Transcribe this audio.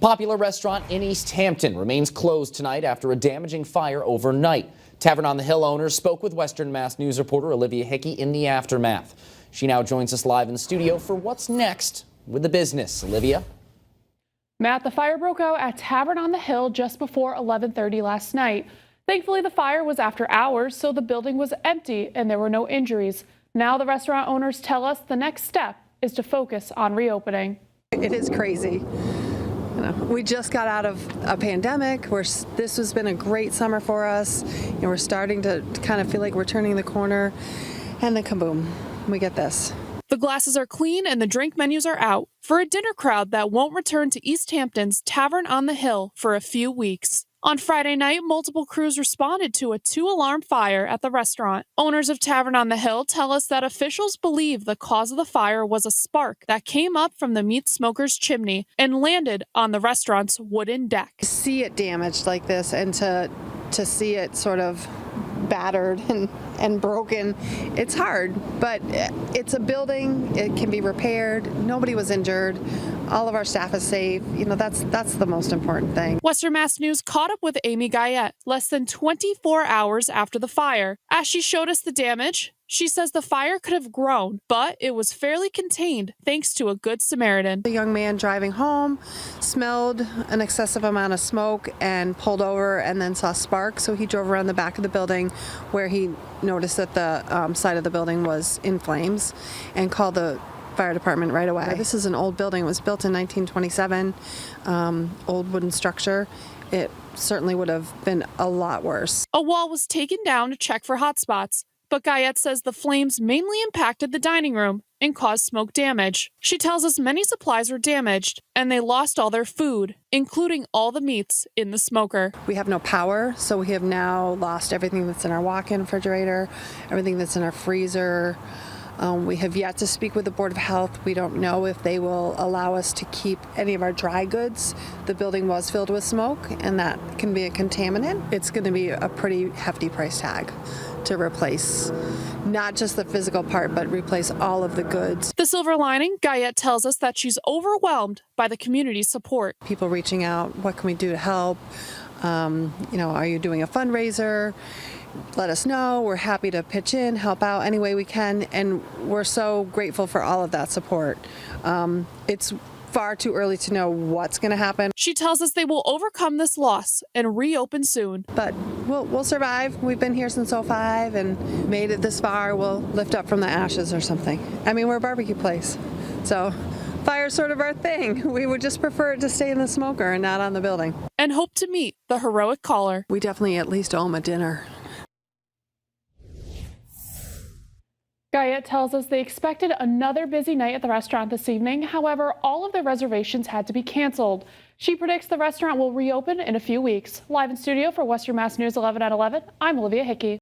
Popular restaurant in Easthampton remains closed tonight after a damaging fire overnight. Tavern on the Hill owners spoke with Western Mass News reporter Olivia Hickey in the aftermath. She now joins us live in the studio for what's next with the business. Olivia? Matt, the fire broke out at Tavern on the Hill just before 11:30 last night. Thankfully, the fire was after hours, so the building was empty and there were no injuries. Now the restaurant owners tell us the next step is to focus on reopening. It is crazy. We just got out of a pandemic this has been a great summer for us. We're starting to kind of feel like we're turning the corner, and then kaboom, we get this. The glasses are clean and the drink menus are out for a dinner crowd that won't return to Easthampton's Tavern on the Hill for a few weeks. On Friday night, multiple crews responded to a 2-alarm fire at the restaurant. Owners of Tavern on the Hill tell us that officials believe the cause of the fire was a spark that came up from the meat smoker's chimney and landed on the restaurant's wooden deck. To see it damaged like this and to see it sort of battered and broken, it's hard, but it's a building. It can be repaired. Nobody was injured. All of our staff is safe. That's the most important thing. Western Mass News caught up with Amy Guyette less than 24 hours after the fire. As she showed us the damage, she says the fire could have grown, but it was fairly contained thanks to a good Samaritan. The young man driving home smelled an excessive amount of smoke and pulled over and then saw sparks, so he drove around the back of the building where he noticed that the side of the building was in flames and called the fire department right away. This is an old building. It was built in 1927, old wooden structure. It certainly would have been a lot worse. A wall was taken down to check for hot spots, but Guyette says the flames mainly impacted the dining room and caused smoke damage. She tells us many supplies were damaged and they lost all their food, including all the meats in the smoker. We have no power, so we have now lost everything that's in our walk-in refrigerator, everything that's in our freezer. We have yet to speak with the Board of Health. We don't know if they will allow us to keep any of our dry goods. The building was filled with smoke, and that can be a contaminant. It's going to be a pretty hefty price tag to replace not just the physical part, but replace all of the goods. The silver lining, Guyette tells us that she's overwhelmed by the community's support. People reaching out, what can we do to help? Are you doing a fundraiser? Let us know. We're happy to pitch in, help out any way we can, and we're so grateful for all of that support. It's far too early to know what's going to happen. She tells us they will overcome this loss and reopen soon. But we'll survive. We've been here since '05 and made it this far. We'll lift up from the ashes or something. I mean, we're a barbecue place, so fire's sort of our thing. We would just prefer it to stay in the smoker and not on the building. And hope to meet the heroic caller. We definitely at least owe him a dinner. Guyette tells us they expected another busy night at the restaurant this evening. However, all of their reservations had to be canceled. She predicts the restaurant will reopen in a few weeks. Live in studio for Western Mass News 11 at 11, I'm Olivia Hickey.